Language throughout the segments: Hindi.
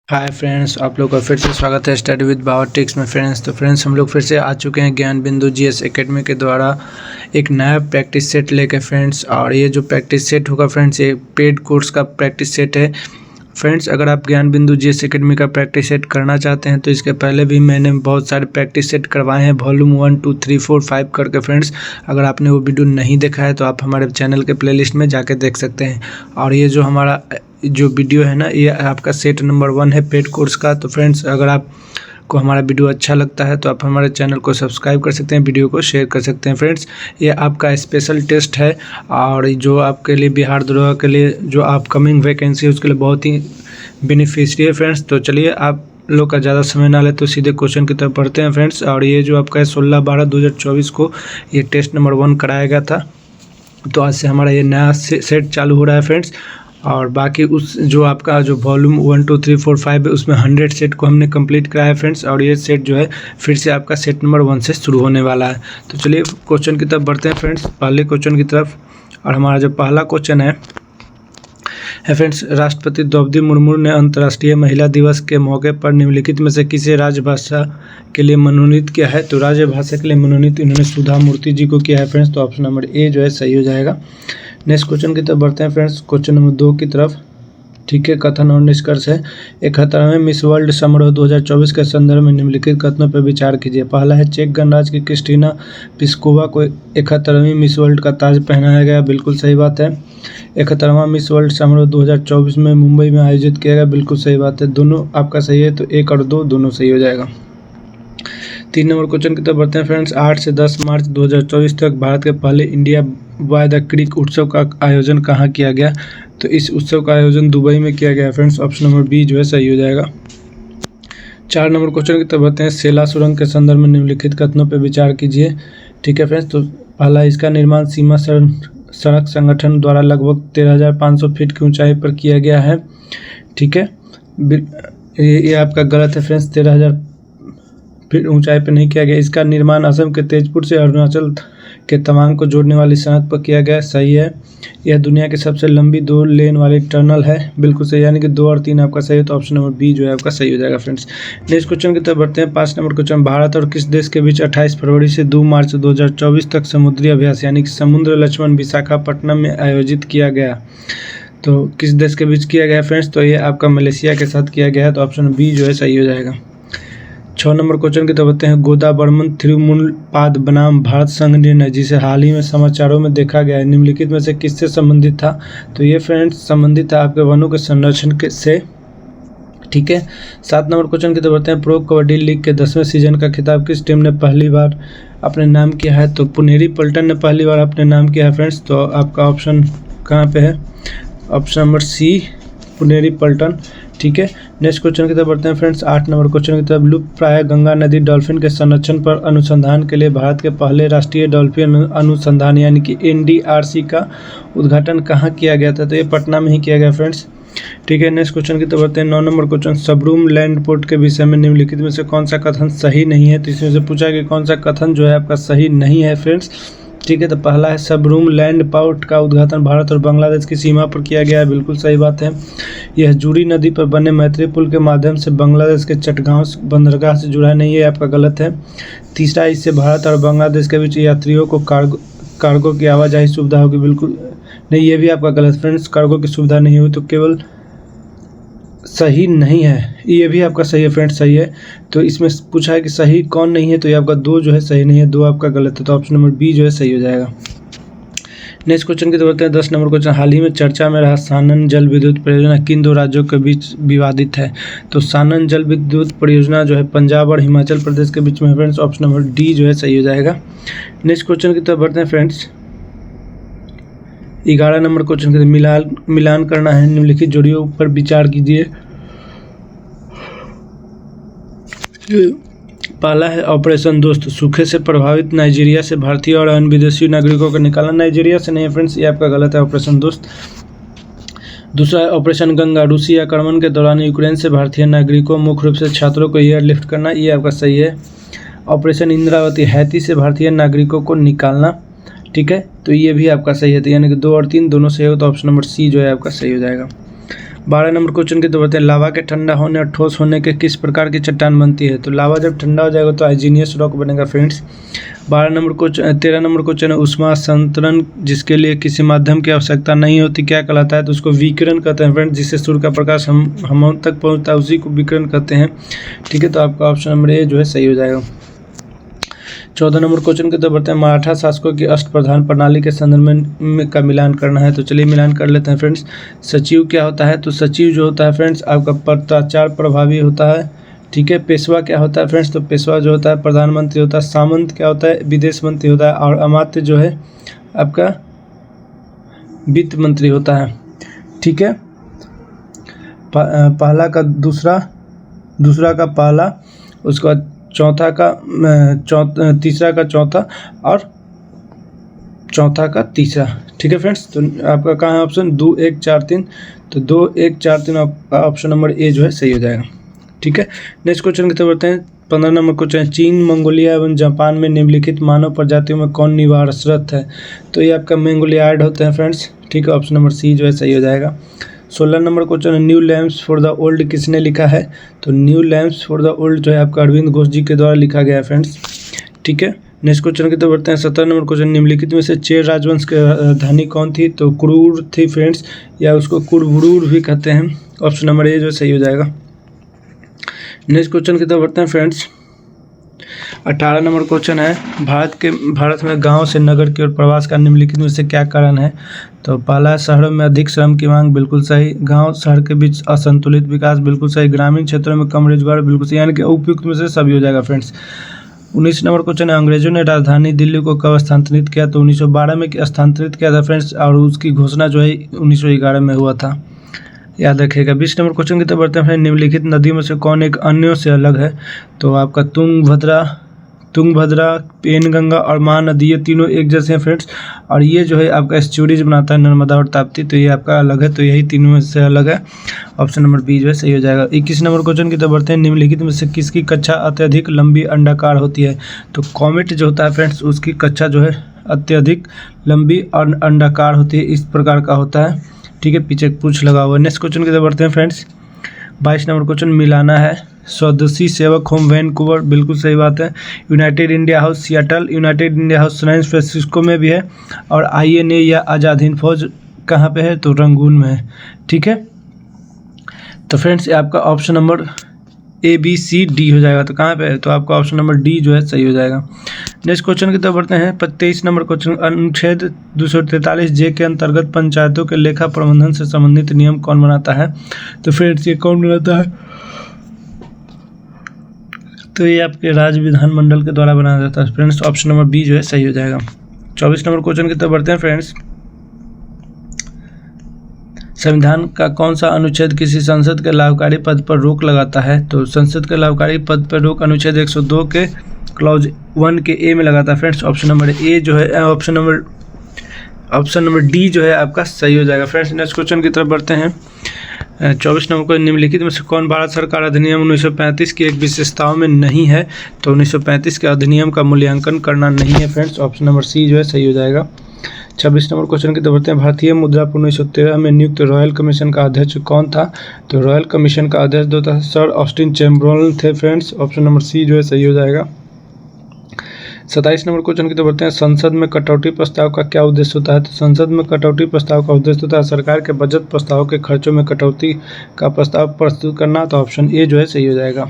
हाय फ्रेंड्स, आप लोग का फिर से स्वागत है स्टडी विद बावर टिक्स में। फ्रेंड्स हम लोग फिर से आ चुके हैं ज्ञान बिंदु जीएस एकेडमी के द्वारा एक नया प्रैक्टिस सेट लेके फ्रेंड्स। और ये जो प्रैक्टिस सेट होगा फ्रेंड्स, ये पेड कोर्स का प्रैक्टिस सेट है फ्रेंड्स। अगर आप ज्ञान बिंदु जीएस एकेडमी का प्रैक्टिस सेट करना चाहते हैं तो इसके पहले भी मैंने बहुत सारे प्रैक्टिस सेट करवाए हैं, वॉल्यूम 1, 2, 3, 4, 5 करके फ्रेंड्स। अगर आपने वो वीडियो नहीं देखा है तो आप हमारे चैनल के प्लेलिस्ट में जाके देख सकते हैं। और ये जो हमारा जो वीडियो है ना, ये आपका सेट नंबर 1 है पेड कोर्स का। तो फ्रेंड्स, अगर आपको हमारा वीडियो अच्छा लगता है तो आप हमारे चैनल को सब्सक्राइब कर सकते हैं, वीडियो को शेयर कर सकते हैं फ्रेंड्स। ये आपका स्पेशल टेस्ट है और जो आपके लिए बिहार दरोगा के लिए जो अपकमिंग वैकेंसी है उसके लिए बहुत ही बेनिफिशियरी है फ्रेंड्स। तो चलिए, आप लोग का ज़्यादा समय ना ले तो सीधे क्वेश्चन की तरफ बढ़ते हैं फ्रेंड्स। और ये जो आपका 16/12/2024 को ये टेस्ट नंबर 1 कराया गया था, तो आज से हमारा ये नया सेट चालू हो रहा है फ्रेंड्स। और बाकी उस जो आपका जो वॉल्यूम 1, 2, 3, 4, 5 है उसमें 100 सेट को हमने कंप्लीट कराया है फ्रेंड्स। और ये सेट जो है फिर से आपका सेट नंबर 1 से शुरू होने वाला है। तो चलिए क्वेश्चन की तरफ बढ़ते हैं फ्रेंड्स, पहले क्वेश्चन की तरफ। और हमारा जो पहला क्वेश्चन है फ्रेंड्स, राष्ट्रपति द्रौपदी मुर्मू ने अंतर्राष्ट्रीय महिला दिवस के मौके पर निम्नलिखित में से किसे राजभाषा के लिए मनोनीत किया है? तो राजभाषा के लिए मनोनीत इन्होंने सुधा मूर्ति जी को किया है फ्रेंड्स। तो ऑप्शन नंबर ए जो है सही हो जाएगा। नेक्स्ट क्वेश्चन की तरफ बढ़ते हैं फ्रेंड्स, क्वेश्चन नंबर 2 की तरफ। ठीक है, कथन और निष्कर्ष है। 71वें मिस वर्ल्ड समारोह 2024 के संदर्भ में निम्नलिखित कथनों पर विचार कीजिए। पहला है, चेक गणराज्य की क्रिस्टीना प्लिस्कोवा को 71वीं मिस वर्ल्ड का ताज पहनाया गया, बिल्कुल सही बात है। 71वां मिस वर्ल्ड समारोह 2024 में मुंबई में आयोजित किया गया, बिल्कुल सही बात है। दोनों आपका सही है, तो 1 और 2 दोनों सही हो जाएगा। 3 नंबर क्वेश्चन की तरफ बढ़ते हैं फ्रेंड्स। 8 से 10 मार्च 2024 तक भारत के पहले इंडिया बाय द क्रीक उत्सव का आयोजन कहाँ किया गया? तो इस उत्सव का आयोजन दुबई में किया गया फ्रेंड्स। ऑप्शन नंबर बी जो है सही हो जाएगा। 4 नंबर क्वेश्चन की तरफ बढ़ते हैं। सेला सुरंग के संदर्भ में निम्नलिखित कथनों पर विचार कीजिए। ठीक है फ्रेंड्स, तो पहला, इसका निर्माण सीमा सड़क संगठन द्वारा लगभग 13,500 फीट की ऊंचाई पर किया गया है। ठीक है, ये आपका गलत है फ्रेंड्स, 13,000 फीट ऊंचाई पर नहीं किया गया। इसका निर्माण असम के तेजपुर से अरुणाचल के तवांग को जोड़ने वाली सड़क पर किया गया, सही है। यह दुनिया की सबसे लंबी 2 लेन वाली टनल है, बिल्कुल सही, यानी कि 2 और 3 आपका सही है। तो ऑप्शन नंबर बी जो है आपका सही हो जाएगा फ्रेंड्स। नेक्स्ट क्वेश्चन की तरफ बढ़ते हैं। 5 नंबर क्वेश्चन, भारत और किस देश के बीच 28 फरवरी से 2 मार्च 2024 तक समुद्री अभ्यास यानी कि समुद्र लक्ष्मण विशाखापट्टनम में आयोजित किया गया? तो किस देश के बीच किया गया फ्रेंड्स? तो ये आपका मलेशिया के साथ किया गया है, तो ऑप्शन बी जो है सही हो जाएगा। 6 नंबर क्वेश्चन की तरफ बढ़ते हैं। गोदा बर्मन थिरुमुलपाद बनाम भारत संघ निर्णय, जिसे हाल ही में समाचारों में देखा गया है, निम्नलिखित में से किससे संबंधित था? तो ये फ्रेंड्स संबंधित था आपके वनों के संरक्षण से। ठीक है। 7 नंबर क्वेश्चन की तरफ बढ़ते हैं। प्रो कबड्डी लीग के 10वें सीजन का खिताब किस टीम ने पहली बार अपने नाम किया है? तो पुनेरी पल्टन ने पहली बार अपने नाम किया है फ्रेंड्स। तो आपका ऑप्शन कहाँ पे है? Option number C, Puneri Paltan. ठीक है। नेक्स्ट क्वेश्चन की तरफ बढ़ते हैं फ्रेंड्स। 8 नंबर क्वेश्चन की तरफ। लुप्त प्राय गंगा नदी डॉल्फिन के संरक्षण पर अनुसंधान के लिए भारत के पहले राष्ट्रीय डॉल्फिन अनुसंधान यानी कि NDRC का उद्घाटन कहाँ किया गया था? तो ये पटना में ही किया गया फ्रेंड्स। ठीक है। नेक्स्ट क्वेश्चन की तरफ बढ़ते हैं। 9 number question, Sabroom land port के विषय में निम्नलिखित में से कौन सा कथन सही नहीं है? तो इसमें से पूछा कि कौन सा कथन जो है आपका सही नहीं है फ्रेंड्स। ठीक है, तो पहला है, सबरूम लैंड पोर्ट का उद्घाटन भारत और बांग्लादेश की सीमा पर किया गया है, बिल्कुल सही बात है। यह जूरी नदी पर बने मैत्री पुल के माध्यम से बांग्लादेश के चटगांव बंदरगाह से जुड़ा नहीं है, आपका गलत है। तीसरा, इससे भारत और बांग्लादेश के बीच यात्रियों को कार्गो की आवाजाही सुविधा होगी, बिल्कुल नहीं, ये भी आपका गलत फ्रेंड्स, कार्गो की सुविधा नहीं हुई, तो केवल सही नहीं है, ये भी आपका सही है फ्रेंड्स, सही है। तो इसमें पूछा है कि सही कौन नहीं है, तो ये आपका 2 जो है सही नहीं है, 2 आपका गलत है, तो ऑप्शन नंबर बी जो है सही हो जाएगा। नेक्स्ट क्वेश्चन की तरफ बढ़ते हैं। 10 नंबर क्वेश्चन, हाल ही में चर्चा में रहा सानन जल विद्युत परियोजना किन 2 राज्यों के बीच विवादित है? तो सानन जल विद्युत परियोजना जो है पंजाब और हिमाचल प्रदेश के बीच में है फ्रेंड्स। ऑप्शन नंबर डी जो है सही हो जाएगा। नेक्स्ट क्वेश्चन की तरफ बढ़ते हैं फ्रेंड्स। 11 नंबर क्वेश्चन के मिलान करना है, निम्नलिखित जोड़ियों पर विचार कीजिए। पहला है ऑपरेशन दोस्त, सूखे से प्रभावित नाइजीरिया से भारतीय और अन्य विदेशी नागरिकों को निकालना। नाइजीरिया से नहीं है फ्रेंड्स, ये आपका गलत है, ऑपरेशन दोस्त। दूसरा है ऑपरेशन गंगा, रूसी आक्रमण के दौरान यूक्रेन से भारतीय नागरिकों मुख्य रूप से छात्रों को एयरलिफ्ट करना, ये आपका सही है। ऑपरेशन इंद्रावती, हैती से भारतीय नागरिकों को निकालना। ठीक है, तो ये भी आपका सही है, तो यानी कि 2 और 3 दोनों सही हो, तो ऑप्शन नंबर सी जो है आपका सही हो जाएगा। 12 नंबर क्वेश्चन की तो बताते हैं लावा के ठंडा होने और ठोस होने के किस प्रकार की चट्टान बनती है। तो लावा जब ठंडा हो जाएगा तो आइजीनियस रॉक बनेगा फ्रेंड्स। 13 नंबर क्वेश्चन है ऊष्मा संतरण जिसके लिए किसी माध्यम की आवश्यकता नहीं होती क्या कहलाता है। तो उसको विकिरण कहते हैं फ्रेंड्स, जिससे सूर्य का प्रकाश हम तक पहुंचता है उसी को विकिरण कहते हैं। ठीक है, तो आपका ऑप्शन नंबर ए जो है सही हो जाएगा। 14 नंबर क्वेश्चन की तो बढ़ते हैं मराठा शासकों की अष्टप्रधान प्रणाली के संदर्भ में का मिलान करना है। तो चलिए मिलान कर लेते हैं फ्रेंड्स। सचिव क्या होता है। तो सचिव जो होता है फ्रेंड्स आपका पत्राचार प्रभावी होता है। ठीक है, पेशवा क्या होता है फ्रेंड्स। तो पेशवा जो होता है प्रधानमंत्री होता है। सामंत क्या होता है, विदेश मंत्री होता है। और अमात्य जो है आपका वित्त मंत्री होता है। ठीक है, पहला का दूसरा, दूसरा का पहला, उसके बाद चौथा का तीसरा का चौथा और चौथा का तीसरा। ठीक है फ्रेंड्स, तो आपका कहाँ है ऑप्शन 2 1 4 3। तो 2 1 4 3 आपका ऑप्शन नंबर ए जो है सही हो जाएगा। ठीक है, नेक्स्ट क्वेश्चन की तरफ बढ़ते हैं। 15 नंबर क्वेश्चन, चीन, मंगोलिया एवं जापान में निम्नलिखित मानव प्रजातियों में कौन निवासरत है। तो ये आपका मंगोलियार्ड होते हैं फ्रेंड्स। ठीक है, ऑप्शन नंबर सी जो है सही हो जाएगा। 16 number question, new lamps for the old किसने लिखा है। तो new lamps for the old जो है आपका अरविंद घोष जी के द्वारा लिखा गया है फ्रेंड्स। ठीक है, नेक्स्ट क्वेश्चन की तरफ बढ़ते हैं। 17 नंबर क्वेश्चन, निम्नलिखित में से चेर राजवंश की राजधानी कौन थी। तो क्रूर थी फ्रेंड्स, या उसको कुरबुरूर भी कहते हैं। ऑप्शन नंबर ए जो सही हो जाएगा। नेक्स्ट क्वेश्चन की तरफ बढ़ते हैं फ्रेंड्स। 18 नंबर क्वेश्चन है, भारत में गांव से नगर की ओर प्रवास का निम्नलिखित में से क्या कारण है। तो पहला, शहरों में अधिक श्रम की मांग, बिल्कुल सही। गांव शहर के बीच असंतुलित विकास, बिल्कुल सही। ग्रामीण क्षेत्रों में कम रोजगार, बिल्कुल सही। यानी कि उपयुक्त में से सभी हो जाएगा फ्रेंड्स। 19 नंबर क्वेश्चन है, अंग्रेजों ने राजधानी दिल्ली को कब स्थानांतरित किया। तो 1912 में स्थानांतरित किया था फ्रेंड्स, और उसकी घोषणा जो है 1911 में हुआ था, याद रखिएगा। 20 नंबर क्वेश्चन की तरफ बढ़ते हैं। निम्नलिखित नदियों में से कौन एक अन्यों से अलग है। तो आपका तुंगभद्रा, पेनगंगा और महानदी, ये तीनों एक जैसे हैं फ्रेंड्स, और ये जो है आपका एस्चुरीज बनाता है नर्मदा और ताप्ती, तो ये आपका अलग है, तो यही तीनों में से अलग है। ऑप्शन नंबर बी जो है सही हो जाएगा। 21 नंबर क्वेश्चन की तरफ बढ़ते हैं। निम्नलिखित में से किसकी कक्षा अत्यधिक लंबी अंडाकार होती है। तो कॉमेट जो होता है फ्रेंड्स उसकी कक्षा जो है अत्यधिक लंबी और अंडाकार होती है, इस प्रकार का होता है। ठीक है, पीछे पूछ लगा हुआ है। नेक्स्ट क्वेश्चन की तरफ बढ़ते हैं फ्रेंड्स। 22 नंबर क्वेश्चन, मिलाना है स्वदेशी सेवक होम वैनकूवर, बिल्कुल सही बात है। United India House Seattle, United India House San Francisco में भी है, और INA या आज़ाद हिंद फौज कहाँ पे है। तो रंगून में है। ठीक है, तो फ्रेंड्स आपका ऑप्शन नंबर ABCD हो जाएगा। तो कहाँ पे है, तो आपका ऑप्शन नंबर डी जो है सही हो जाएगा। नेक्स्ट क्वेश्चन की तरफ बढ़ते हैं। 23 नंबर क्वेश्चन, अनुच्छेद 243J के अंतर्गत पंचायतों के लेखा प्रबंधन से संबंधित नियम कौन बनाता है। तो फ्रेंड्स ये कौन बनाता है। तो ये आपके राज्य विधानमंडल के द्वारा बनाया जाता है फ्रेंड्स। ऑप्शन नंबर बी जो है सही हो जाएगा। 24 नंबर क्वेश्चन की तरफ बढ़ते हैं फ्रेंड्स। संविधान का कौन सा अनुच्छेद किसी संसद के लाभकारी पद पर रोक लगाता है। तो संसद के लाभकारी पद पर रोक अनुच्छेद 102 के क्लॉज 1 के ए में लगाता है फ्रेंड्स। ऑप्शन नंबर ए जो है ऑप्शन नंबर डी जो है आपका सही हो जाएगा फ्रेंड्स। नेक्स्ट क्वेश्चन की तरफ बढ़ते हैं। 24 नंबर को, निम्नलिखित में से कौन भारत सरकार अधिनियम 1935 की एक विशेषताओं में नहीं है। तो 1935 के अधिनियम का मूल्यांकन करना नहीं है फ्रेंड्स। ऑप्शन नंबर सी जो है सही हो जाएगा। 26 नंबर क्वेश्चन की तरफ बढ़ते हैं। भारतीय मुद्रा 1913 में नियुक्त रॉयल कमीशन का अध्यक्ष कौन था। तो रॉयल कमीशन का अध्यक्ष जो था सर ऑस्टिन चैम्बरलेन थे फ्रेंड्स। ऑप्शन नंबर सी जो है सही हो जाएगा। 27 नंबर क्वेश्चन की तरफ बढ़ते हैं। संसद में कटौती प्रस्ताव का क्या उद्देश्य होता है। तो संसद में कटौती प्रस्ताव का उद्देश्य होता है सरकार के बजट प्रस्ताव के खर्चों में कटौती का प्रस्ताव प्रस्तुत करना। तो ऑप्शन ए जो है सही हो जाएगा।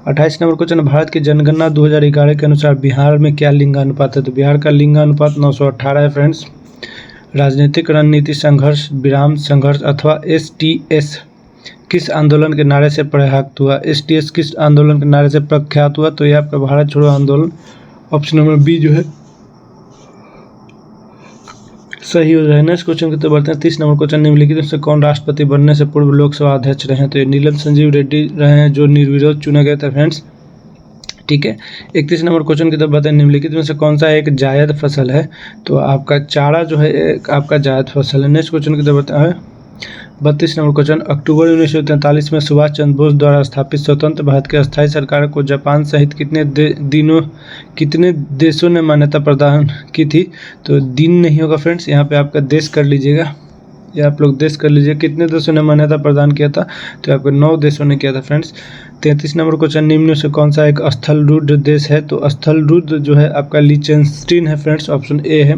28 नंबर क्वेश्चन, भारत की जनगणना 2011 के अनुसार बिहार में क्या लिंगानुपात है। तो बिहार का लिंगानुपात 918 है फ्रेंड्स। राजनीतिक रणनीति संघर्ष विराम संघर्ष अथवा STS किस आंदोलन के नारे से प्रख्यात हुआ। STS किस आंदोलन के नारे से प्रख्यात हुआ। तो ये आपका भारत छोड़ो आंदोलन। ऑप्शन नंबर बी जो है सही हो जाए। नेक्स्ट क्वेश्चन की तरफ बढ़ते हैं। 30 नंबर क्वेश्चन, निम्नलिखित में से कौन राष्ट्रपति बनने से पूर्व लोकसभा अध्यक्ष रहे हैं। तो ये नीलम संजीव रेड्डी रहे हैं जो निर्विरोध चुने गए थे फ्रेंड्स। ठीक है, 31 नंबर क्वेश्चन की तरफ बताएं। निम्नलिखित में से कौन सा एक जायद फसल है। तो आपका चारा जो है एक आपका जायद फसल है। नेक्स्ट क्वेश्चन की तरफ बताएं। 32 नंबर क्वेश्चन, अक्टूबर 1943 में सुभाष चंद्र बोस द्वारा स्थापित स्वतंत्र भारत की अस्थायी सरकार को जापान सहित कितने देशों ने मान्यता प्रदान की थी। तो दिन नहीं होगा फ्रेंड्स, यहाँ पे आपका देश कर लीजिएगा। ये आप लोग देश कर लीजिए। कितने देशों ने मान्यता प्रदान किया था, तो आपको 9 देशों ने किया था फ्रेंड्स। 33 नंबर क्वेश्चन, निम्न से कौन सा एक स्थलरूढ़ देश है, तो स्थलरूढ़ जो है आपका लिechtenstein है फ्रेंड्स, ऑप्शन ए है।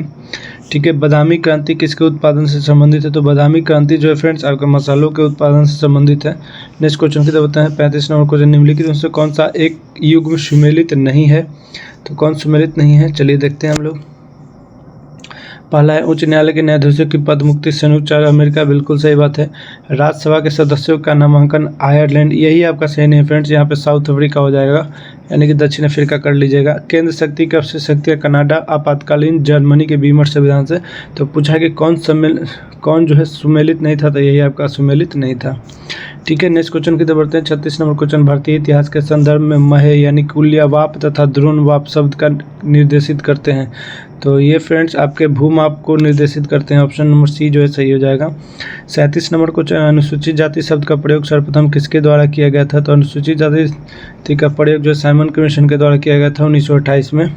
ठीक है, बादामी क्रांति किसके उत्पादन से संबंधित है, तो बादामी क्रांति जो है फ्रेंड्स आपका मसालों के उत्पादन से संबंधित है। नेक्स्ट क्वेश्चन की तरफ बताएं, 35 नंबर क्वेश्चन, निम्नलिखित में से कौन सा एक युग्म सुमेलित नहीं है, तो कौन सुमेलित नहीं है, चलिए देखते हैं हम लोग। पहला है उच्च न्यायालय के न्यायाधीशों की पद मुक्ति संयुक्त अरब अमेरिका, बिल्कुल सही बात है। राज्यसभा के सदस्यों का नामांकन आयरलैंड, यही आपका सही नहीं है फ्रेंड्स, यहाँ पे साउथ अफ्रीका हो जाएगा, यानी कि दक्षिण अफ्रीका कर लीजिएगा। केंद्र शक्ति की अवशिष्ट शक्ति कनाडा, आपातकालीन जर्मनी के बीमर संविधान से, तो पूछा कि कौन जो है सुमेलित नहीं था, तो यही आपका सुमेलित नहीं था। ठीक है, नेक्स्ट क्वेश्चन की तरफ बढ़ते हैं। 36 नंबर क्वेश्चन, भारतीय इतिहास के संदर्भ में महे यानी कुल्यवाप तथा द्रोणवाप शब्द का निर्देशित करते हैं, तो ये फ्रेंड्स आपके भूमाप को निर्देशित करते हैं, ऑप्शन नंबर सी जो है सही हो जाएगा। 37 नंबर क्वेश्चन, अनुसूचित जाति शब्द का प्रयोग सर्वप्रथम किसके द्वारा किया गया था, तो अनुसूचित जाति का प्रयोग जो साइमन कमीशन के द्वारा किया गया था 1928 में।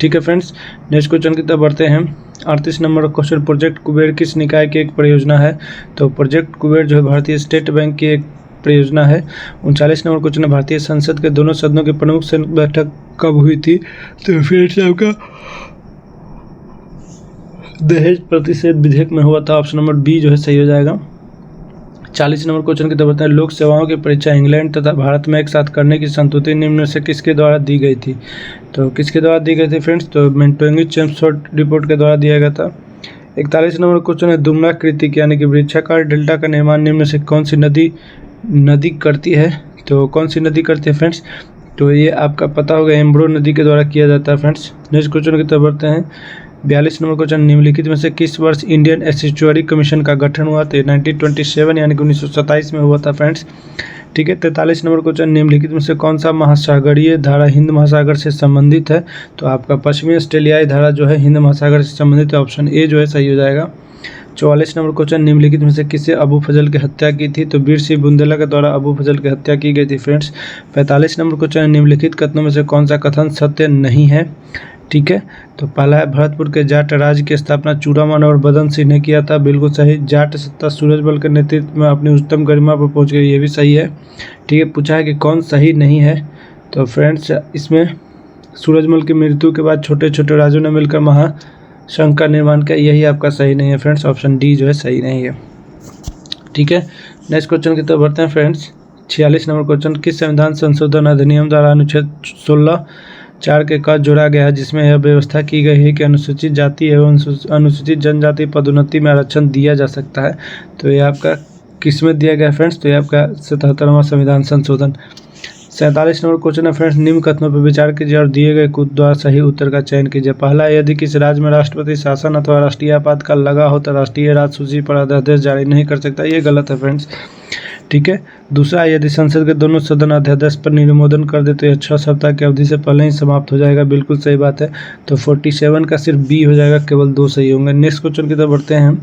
ठीक है फ्रेंड्स, नेक्स्ट क्वेश्चन की तरफ बढ़ते हैं। 38 नंबर क्वेश्चन, प्रोजेक्ट कुबेर किस निकाय की एक परियोजना है, तो प्रोजेक्ट कुबेर जो है भारतीय स्टेट बैंक की एक परियोजना है। 39 नंबर क्वेश्चन, भारतीय संसद के दोनों सदनों की प्रमुख बैठक कब हुई थी, तो फ्रेंड्स आपका दहेज प्रतिषेध विधेयक में हुआ था, ऑप्शन नंबर बी जो है सही हो जाएगा। 40 नंबर क्वेश्चन की तरफ बताएं, लोक सेवाओं की परीक्षा इंग्लैंड तथा भारत में एक साथ करने की संस्तुति निम्न से किसके द्वारा दी गई थी, तो किसके द्वारा दी गई थी फ्रेंड्स, तो मेंटोइंग-चेम्स्फोर्ड रिपोर्ट के द्वारा दिया गया था। 41 नंबर क्वेश्चन है, दुमना कृतिक यानी कि वृक्षाकार डेल्टा का निर्माण निम्न से कौन सी नदी करती है, तो कौन सी नदी करती है फ्रेंड्स, तो ये आपका पता होगा एम्ब्रो नदी के द्वारा किया जाता है फ्रेंड्स। नेक्स्ट क्वेश्चन की तरफ बढ़ते हैं। 42 नंबर क्वेश्चन, निम्नलिखित में से किस वर्ष इंडियन एस्चुअरी कमीशन का गठन हुआ, तो 1927 यानी कि 1927 में हुआ था फ्रेंड्स। ठीक है, 43 नंबर क्वेश्चन, निम्नलिखित में से कौन सा महासागरीय धारा हिंद महासागर से संबंधित है, तो आपका पश्चिमी ऑस्ट्रेलियाई धारा जो है हिंद महासागर से संबंधित है, ऑप्शन ए जो है सही हो जाएगा। 44 नंबर क्वेश्चन, निम्नलिखित में से किसे अबू फजल की हत्या की थी, तो वीर सिंह बुंदेला के द्वारा अबू फजल की हत्या की गई थी फ्रेंड्स। 45 नंबर क्वेश्चन, निम्नलिखित कथनों में से कौन सा कथन सत्य नहीं है। ठीक है, तो पहला है भरतपुर के जाट राज्य की स्थापना चूड़ामन और बदन सिंह ने किया था, बिल्कुल सही। जाट सत्ता सूरजमल के नेतृत्व में अपनी उच्चतम गरिमा पर पहुंच गई, ये भी सही है। ठीक है, पूछा है कि कौन सही नहीं है, तो फ्रेंड्स इसमें सूरजमल की मृत्यु के बाद छोटे छोटे राजों ने मिलकर महासंघ का निर्माण किया, यही आपका सही नहीं है फ्रेंड्स, ऑप्शन डी जो है सही नहीं है। ठीक है, नेक्स्ट क्वेश्चन की तरफ बढ़ते हैं फ्रेंड्स। 46 नंबर क्वेश्चन, किस संविधान संशोधन अधिनियम द्वारा अनुच्छेद 16(4) के क जोड़ा गया है, जिसमें यह व्यवस्था की गई है कि अनुसूचित जाति एवं अनुसूचित जनजाति पदोन्नति में आरक्षण दिया जा सकता है, तो ये आपका किसमें दिया गया फ्रेंड्स, तो ये आपका 77वां संविधान संशोधन। 47 नंबर क्वेश्चन है फ्रेंड्स, निम्न कथनों पर विचार कीजिए और दिए गए कूद द्वारा सही उत्तर का चयन कीजिए। पहला, यदि किसी राज्य में राष्ट्रपति शासन अथवा राष्ट्रीय आपातकाल लगा हो तो राष्ट्रीय राजसूची पर अध्यादेश जारी नहीं कर सकता, ये गलत है फ्रेंड्स। ठीक है, दूसरा, यदि संसद के दोनों सदन अध्यादेश पर अनुमोदन कर दे तो यह 6 सप्ताह की अवधि से पहले ही समाप्त हो जाएगा, बिल्कुल सही बात है। तो 47 का सिर्फ बी हो जाएगा, केवल 2 सही होंगे। नेक्स्ट क्वेश्चन की तरफ बढ़ते हैं,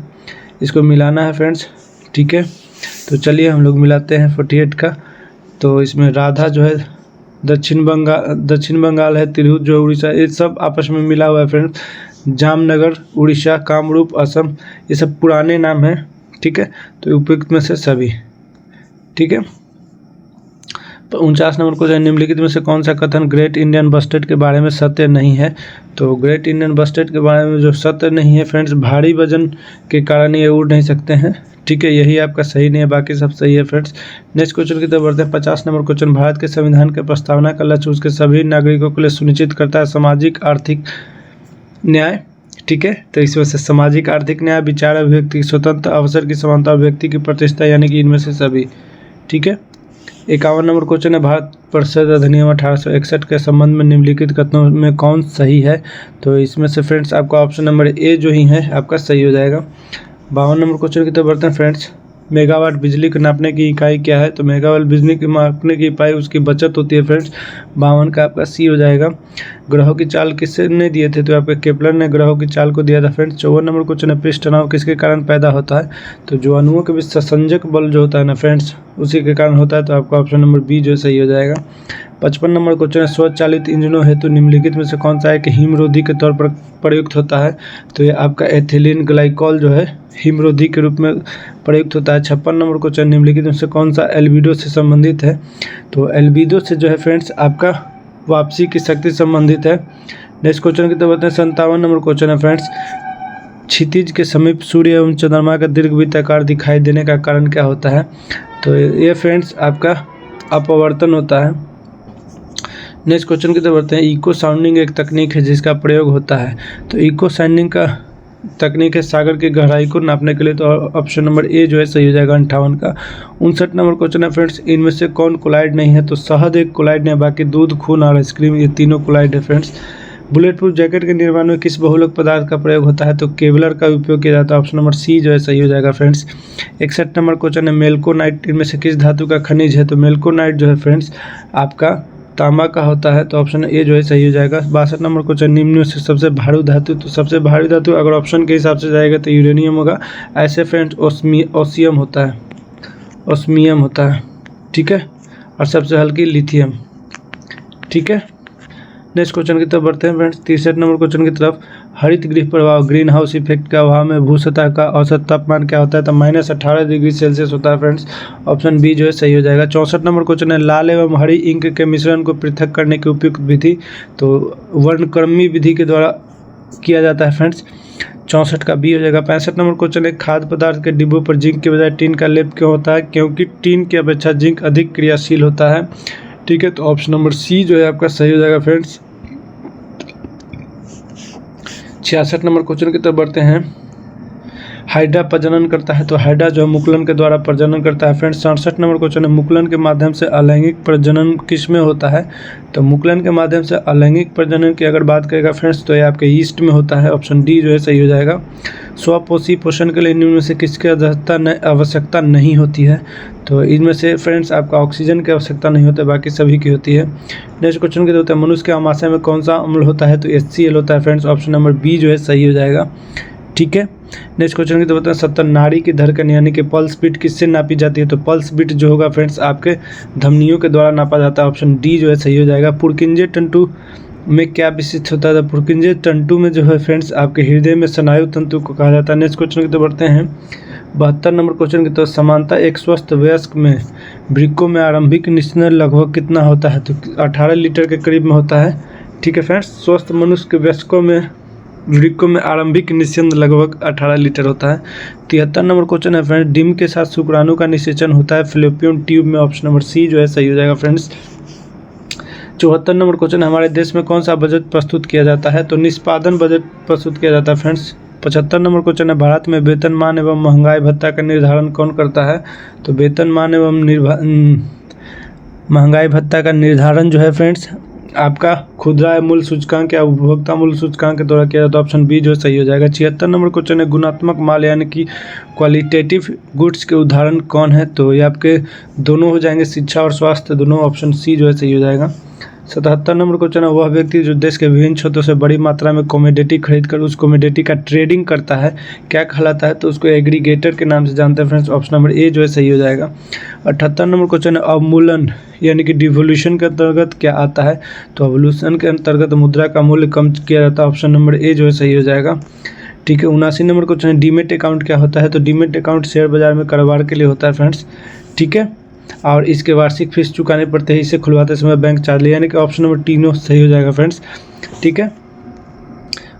इसको मिलाना है फ्रेंड्स। ठीक है, तो चलिए हम लोग मिलाते हैं 48 का। तो इसमें राधा जो है दक्षिण बंगाल है, तिरहुत जो है उड़ीसा, ये सब आपस में मिला हुआ है फ्रेंड्स। जामनगर उड़ीसा, कामरूप असम, ये सब पुराने नाम हैं। ठीक है, तो उपयुक्त में से सभी। ठीक है, तो 49 नंबर क्वेश्चन, निम्नलिखित में से कौन सा कथन ग्रेट इंडियन बस्टेड के बारे में सत्य नहीं है, तो ग्रेट इंडियन बस्टेड के बारे में जो सत्य नहीं है फ्रेंड्स, भारी वजन के कारण ये उड़ नहीं सकते हैं। ठीक है, यही आपका सही नहीं है, बाकी सब सही है फ्रेंड्स। नेक्स्ट क्वेश्चन की तरफ बढ़ते हैं। 50 नंबर क्वेश्चन, भारत के संविधान के प्रस्तावना का लक्ष्य उसके सभी नागरिकों के लिए सुनिश्चित करता है सामाजिक आर्थिक न्याय। ठीक है, तो इसमें से सामाजिक आर्थिक न्याय, विचार अभिव्यक्ति की स्वतंत्र, अवसर की समानता, व्यक्ति की प्रतिष्ठा, यानी कि इनमें से सभी। ठीक है, 51 नंबर क्वेश्चन है, भारत परिषद अधिनियम 1861 के संबंध में निम्नलिखित कथनों में कौन सही है, तो इसमें से फ्रेंड्स आपका ऑप्शन नंबर ए जो ही है आपका सही हो जाएगा। 52 नंबर क्वेश्चन की तरफ बढ़ते हैं फ्रेंड्स। मेगावाट बिजली को नापने की इकाई क्या है, तो मेगावाट बिजली की मापने की इकाई उसकी बचत होती है फ्रेंड्स। 52 का आपका सी हो जाएगा। ग्रहों की चाल किसने दिए थे, तो आपके केपलर ने ग्रहों की चाल को दिया था फ्रेंड्स। 54 नंबर क्वेश्चन है, पृष्ठ तनाव किसके कारण पैदा होता है, तो जो अणुओं के बीच संसंजक बल जो होता है ना फ्रेंड्स, उसी के कारण होता है, तो आपका ऑप्शन नंबर बी जो सही हो जाएगा। 55 नंबर क्वेश्चन है, स्वचालित इंजनों हेतु निम्नलिखित में से कौन सा है कि हिमरोधी के तौर पर प्रयुक्त होता है? तो ये आपका एथिलीन ग्लाइकॉल जो है हिमरोधी के रूप में प्रयुक्त होता है। 56 नंबर क्वेश्चन, निम्नलिखित में से कौन सा एल्बिडो से संबंधित है? तो एल्बिडो से जो है फ्रेंड्स आपका वापसी की शक्ति संबंधित है। नेक्स्ट क्वेश्चन की तरफ बढ़ते हैं। 57 नंबर क्वेश्चन है फ्रेंड्स, क्षितिज के समीप सूर्य एवं चंद्रमा का दीर्घवृत्ताकार दिखाई देने का कारण क्या होता है? तो ये फ्रेंड्स आपका अपवर्तन होता है। नेक्स्ट क्वेश्चन की तरफ बढ़ते हैं। इको साउंडिंग एक तकनीक है जिसका प्रयोग होता है। तो इको साउंडिंग का तकनीक है सागर की गहराई को नापने के लिए। तो ऑप्शन नंबर ए जो है सही हो जाएगा 58 का। 59 नंबर क्वेश्चन है फ्रेंड्स, इनमें से कौन कोलाइड नहीं है? तो शहद एक कोलाइड नहीं है, बाकी दूध, खून और आइसक्रीम ये तीनों कोलाइड है फ्रेंड्स। बुलेट प्रूफ जैकेट के निर्माण में किस बहुलक पदार्थ का प्रयोग होता है? तो केवलर का उपयोग किया जाता है। ऑप्शन नंबर सी जो है सही हो जाएगा फ्रेंड्स। 61 नंबर क्वेश्चन है, मेल्कोनाइट इनमें से किस धातु का खनिज है? तो मेल्कोनाइट जो है फ्रेंड्स आपका तांबा का होता है। तो ऑप्शन ए जो है सही हो जाएगा। 62 नंबर क्वेश्चन, निम्न में से सबसे भारी धातु? तो सबसे भारी धातु अगर ऑप्शन के हिसाब से जाएगा तो यूरेनियम होगा। ऐसे फ्रेंड्स ओसियम होता है, ओस्मियम होता है, ठीक है। और सबसे हल्की लिथियम, ठीक है। नेक्स्ट क्वेश्चन की तरफ बढ़ते हैं फ्रेंड्स। 63 नंबर क्वेश्चन की तरफ, हरित गृह प्रभाव ग्रीन हाउस इफेक्ट के अभाव में भू सतह का औसत तापमान क्या होता है? तो -18 डिग्री सेल्सियस होता है फ्रेंड्स। ऑप्शन बी जो है सही हो जाएगा। 64 नंबर क्वेश्चन है, लाल एवं हरी इंक के मिश्रण को पृथक करने की उपयुक्त विधि? तो वर्णक्रमीय विधि के द्वारा किया जाता है फ्रेंड्स। 64 का बी हो जाएगा। 65 नंबर क्वेश्चन है, खाद्य पदार्थ के डिब्बों पर जिंक के बजाय टीन का लेप क्यों होता है? क्योंकि टीन की अपेक्षा जिंक अधिक क्रियाशील होता है, ठीक है। तो ऑप्शन नंबर सी जो है आपका सही हो जाएगा फ्रेंड्स। 66 नंबर क्वेश्चन की तरफ बढ़ते हैं। हाइड्रा प्रजनन करता है? तो हाइड्रा जो है मुकुलन के द्वारा प्रजनन करता है फ्रेंड्स। 67 नंबर क्वेश्चन है, मुकुलन के माध्यम से अलैंगिक प्रजनन किस में होता है? तो मुकुलन के माध्यम से अलैंगिक प्रजनन की अगर बात करेगा फ्रेंड्स तो ये आपके ईस्ट में होता है। ऑप्शन डी जो है सही हो जाएगा। स्वपोषी पोषण के लिए निम्न में से किसकी आवश्यकता नहीं होती है? तो इनमें से फ्रेंड्स आपका ऑक्सीजन की आवश्यकता नहीं होती, बाकी सभी की होती है। नेक्स्ट क्वेश्चन की होता है, मनुष्य के आमाशय में कौन सा अम्ल होता है? तो HCl होता है फ्रेंड्स। ऑप्शन नंबर बी जो है सही हो जाएगा, ठीक है। नेक्स्ट क्वेश्चन की तो बताएं 70 नाड़ी की धड़कन यानी कि पल्स बीट किससे नापी जाती है? तो पल्स बीट जो होगा फ्रेंड्स आपके धमनियों के द्वारा नापा जाता है। ऑप्शन डी जो है सही हो जाएगा। पुरकिंजे तंतु में क्या विशिष्ट होता है? पुरकिंजे तंतु में जो है फ्रेंड्स आपके हृदय में स्नायु तंतु को कहा जाता है। नेक्स्ट क्वेश्चन की तो बढ़ते हैं। 72 नंबर क्वेश्चन की तो समानता एक स्वस्थ वयस्क में वृक्कों में आरंभिक निस्सरण लगभग कितना होता है? तो 18 लीटर के करीब में होता है, ठीक है फ्रेंड्स। स्वस्थ मनुष्य के वयस्कों में वृक्कों में आरंभिक निस्सरण लगभग 18 लीटर होता है। 73 नंबर क्वेश्चन है फ्रेंड्स, डिम के साथ शुक्राणु का निषेचन होता है फ्लोपियन ट्यूब में। ऑप्शन नंबर सी जो है सही हो जाएगा फ्रेंड्स। 74 नंबर क्वेश्चन, हमारे देश में कौन सा बजट प्रस्तुत किया जाता है? तो निष्पादन बजट प्रस्तुत किया जाता है फ्रेंड्स। 75 नंबर क्वेश्चन है, भारत में वेतनमान एवं महंगाई भत्ता का निर्धारण कौन करता है? तो वेतनमान एवं महंगाई भत्ता का निर्धारण जो है फ्रेंड्स आपका खुदरा मूल्य सूचकांक या उपभोक्ता मूल्य सूचकांक के द्वारा किया जाता है। ऑप्शन बी जो सही हो जाएगा। 76 नंबर क्वेश्चन है, गुणात्मक माल यानी कि क्वालिटेटिव गुड्स के उदाहरण कौन है? तो ये आपके दोनों हो जाएंगे, शिक्षा और स्वास्थ्य दोनों। ऑप्शन सी जो है सही हो जाएगा। 77 नंबर क्वेश्चन है, वह व्यक्ति जो देश के विभिन्न क्षेत्रों से बड़ी मात्रा में कमोडिटी खरीद कर उस कमोडिटी का ट्रेडिंग करता है क्या कहलाता है? तो उसको एग्रीगेटर के नाम से जानते हैं फ्रेंड्स। ऑप्शन नंबर ए जो है सही हो जाएगा। 78 नंबर क्वेश्चन है, अवमूलन यानी कि डिवोल्यूशन के अंतर्गत क्या आता है? तो अवोल्यूशन के अंतर्गत मुद्रा का मूल्य कम किया जाता है। ऑप्शन नंबर ए जो है सही हो जाएगा, ठीक है। 79 नंबर क्वेश्चन है, डीमेट अकाउंट क्या होता है? तो डीमेट अकाउंट शेयर बाजार में कारोबार के लिए होता है फ्रेंड्स, ठीक है। और इसके वार्षिक फीस चुकाने पड़ते हैं, इसे खुलवाते समय बैंक चार्ज ले, यानी कि ऑप्शन नंबर तीनों सही हो जाएगा फ्रेंड्स, ठीक है।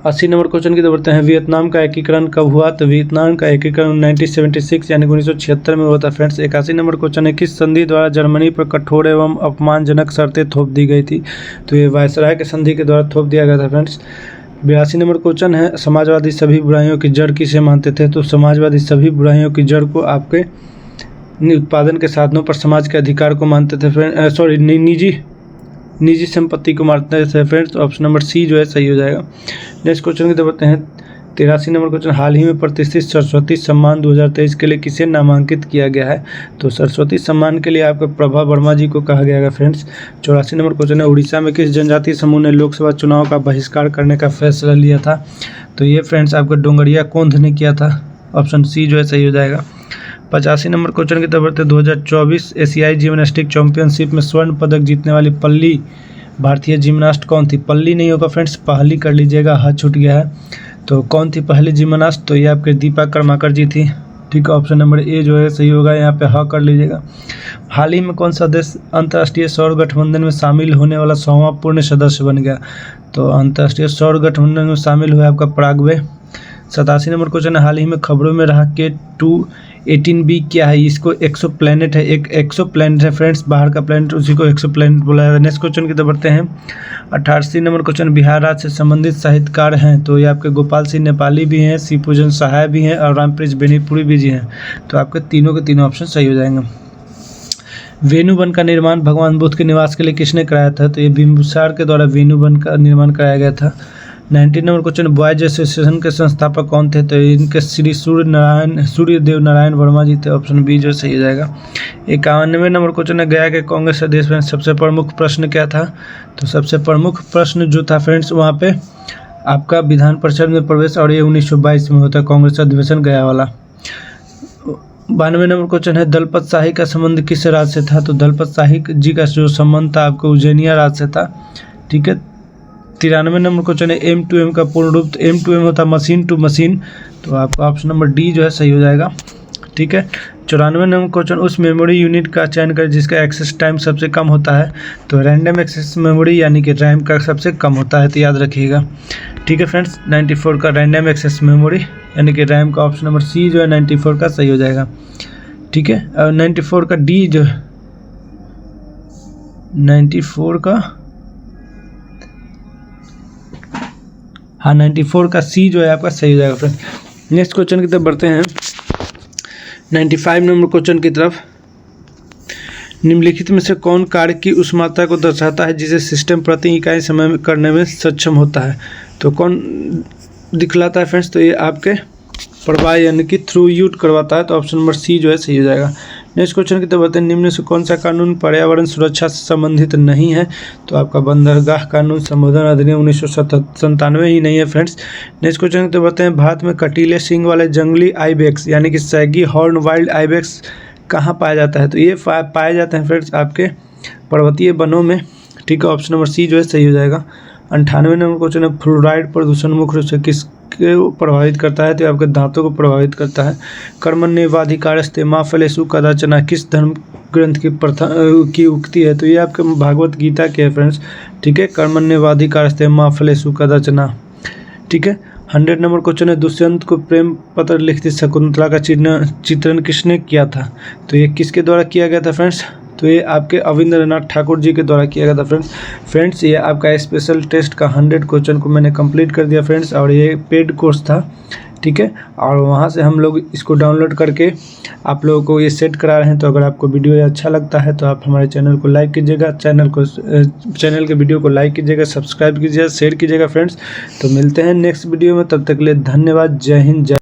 80 नंबर क्वेश्चन की तो बढ़ते हैं, वियतनाम का एकीकरण कब हुआ? तो वियतनाम का एकीकरण 1976 यानी 1976 में हुआ था फ्रेंड्स। 81 नंबर क्वेश्चन है, किस संधि द्वारा जर्मनी पर कठोर एवं अपमानजनक शर्तें थोप दी गई थी? तो ये वायसराय के संधि के द्वारा थोप दिया गया था फ्रेंड्स। 82 नंबर क्वेश्चन है, समाजवादी सभी बुराइयों की जड़ किसे मानते थे? तो समाजवादी सभी बुराइयों की जड़ को आपके उत्पादन के साधनों पर समाज के अधिकार को मानते थे फ्रेंड, निजी संपत्ति को मानते थे फ्रेंड्स। ऑप्शन नंबर सी जो है सही हो जाएगा। नेक्स्ट क्वेश्चन की तरफ बढ़ते हैं। 83 नंबर क्वेश्चन, हाल ही में प्रतिष्ठित सरस्वती सम्मान 2023 के लिए किसे नामांकित किया गया है? तो सरस्वती सम्मान के लिए आपको प्रभा वर्मा जी को कहा गया है फ्रेंड्स। 84 नंबर क्वेश्चन है, उड़ीसा में किस जनजातीय समूह ने लोकसभा चुनाव का बहिष्कार करने का फैसला लिया था? तो ये फ्रेंड्स आपका डोंगरिया कोंध ने किया था। ऑप्शन सी जो है सही हो जाएगा। 85 नंबर क्वेश्चन की तरफ बढ़ते 2024 एशियाई जिम्नास्टिक चैंपियनशिप में स्वर्ण पदक जीतने वाली पहली भारतीय जिम्नास्ट कौन थी? पल्ली नहीं होगा फ्रेंड्स, पहली कर लीजिएगा, हाथ छूट गया है। तो कौन थी पहली जिम्नास्ट? तो ये आपके दीपा कर्माकर जी थी। ठीक है, ऑप्शन नंबर ए जो है सही होगा, यहाँ पे हाँ कर लीजिएगा। हाल ही में कौन सा देश अंतर्राष्ट्रीय सौर गठबंधन में शामिल होने वाला 100वां पूर्ण सदस्य बन गया? तो अंतर्राष्ट्रीय सौर गठबंधन में शामिल हुआ आपका पराग्वे। 87 नंबर क्वेश्चन है, हाल ही में खबरों में रहा K2-18b क्या है? इसको एक्सोप्लैनेट है, एक एक्सोप्लैनेट है फ्रेंड्स, बाहर का प्लैनेट, उसी को एक्सोप्लैनेट बोला जाता है। नेक्स्ट क्वेश्चन की तरफ बढ़ते हैं। 88 नंबर क्वेश्चन, बिहार राज्य से संबंधित साहित्यकार हैं तो ये आपके गोपाल सिंह नेपाली भी हैं, शिवपूजन सहाय भी हैं और रामप्रीत बेनीपुरी भी जी हैं। तो आपके तीनों के तीनों ऑप्शन सही हो जाएंगे। वेणुवन का निर्माण भगवान बुद्ध के निवास के लिए किसने कराया था? तो ये बिंबिसार के द्वारा वेणुवन का निर्माण कराया गया था। 19 नंबर क्वेश्चन, बॉयज एसोसिएशन के संस्थापक कौन थे? तो इनके श्री सूर्यदेव नारायण वर्मा जी थे। ऑप्शन बी जो सही हो जाएगा। 91 नंबर क्वेश्चन है, गया के कांग्रेस अध्यक्ष में सबसे प्रमुख प्रश्न क्या था? तो सबसे प्रमुख प्रश्न जो था फ्रेंड्स वहाँ पे आपका विधान परिषद में प्रवेश, और ये 1922 में होता है कांग्रेस अधिवेशन गया वाला। 92 नंबर क्वेश्चन है, दलपत शाही का संबंध किस राज्य से था? तो दलपत शाही जी का जो संबंध था आपको उज्जैनिया राज्य से था। ठीक है। 93 नंबर क्वेश्चन है, M2M का पूर्ण रूप? तो M2M होता मशीन टू मशीन, तो आपका ऑप्शन नंबर डी जो है सही हो जाएगा। ठीक है। 94 नंबर क्वेश्चन, उस मेमोरी यूनिट का चयन करें जिसका एक्सेस टाइम सबसे कम होता है? तो रैंडम एक्सेस मेमोरी यानी कि रैम का सबसे कम होता है, तो याद रखिएगा। ठीक है फ्रेंड्स, 94 का रैंडम एक्सेस मेमोरी यानी कि रैम का ऑप्शन नंबर सी जो है 94 का सही हो जाएगा। ठीक है। और 94 का डी जो है 94 का, हाँ 94 का सी जो है आपका सही हो जाएगा फ्रेंड। नेक्स्ट क्वेश्चन की तरफ बढ़ते हैं। 95 नंबर क्वेश्चन की तरफ, निम्नलिखित में से कौन कार्य की उस मात्रा को दर्शाता है जिसे सिस्टम प्रति इकाई समय में करने में सक्षम होता है? तो कौन दिखलाता है फ्रेंड्स? तो ये आपके प्रवाह यानी कि थ्रू यूट करवाता है, तो ऑप्शन नंबर सी जो है सही हो जाएगा। नेक्स्ट क्वेश्चन की तरफ बढ़ते हैं। निम्न से कौन सा कानून पर्यावरण सुरक्षा से संबंधित नहीं है? तो आपका बंदरगाह कानून संशोधन अधिनियम 1997 ही नहीं है फ्रेंड्स। नेक्स्ट क्वेश्चन की तरफ बढ़ते हैं। भारत में कटीले सींग वाले जंगली आइबेक्स यानी कि सैगी हॉर्न वाइल्ड आइबेक्स कहाँ पाया जाता है? तो ये पाए जाते हैं फ्रेंड्स आपके पर्वतीय वनों में। ठीक है, ऑप्शन नंबर सी जो है सही हो जाएगा। 98 नंबर क्वेश्चन है, फ्लोराइड प्रदूषण मुख्य रूप से किसको प्रभावित करता है? तो आपके दांतों को प्रभावित करता है। कर्मण्येवाधिकारस्ते मा फलेषु कदाचन किस धर्म ग्रंथ की उक्ति है? तो ये आपके भागवत गीता के है फ्रेंड्स। ठीक है, कर्मण्येवाधिकारस्ते मा फलेषु कदाचन। ठीक है। 100 नंबर क्वेश्चन है, दुष्यंत को प्रेम पत्र लिखती शकुंतला का चित्रण किसने किया था? तो ये किसके द्वारा किया गया था फ्रेंड्स? तो ये आपके अविंद्रनाथ ठाकुर जी के द्वारा किया गया था फ्रेंड्स। ये आपका स्पेशल टेस्ट का 100 क्वेश्चन को मैंने कंप्लीट कर दिया फ्रेंड्स, और ये पेड कोर्स था। ठीक है, और वहाँ से हम लोग इसको डाउनलोड करके आप लोगों को ये सेट करा रहे हैं। तो अगर आपको वीडियो अच्छा लगता है तो आप हमारे चैनल को लाइक कीजिएगा, चैनल के वीडियो को लाइक कीजिएगा, सब्सक्राइब कीजिएगा, शेयर कीजिएगा फ्रेंड्स। तो मिलते हैं नेक्स्ट वीडियो में, तब तक के लिए धन्यवाद। जय हिंद, जय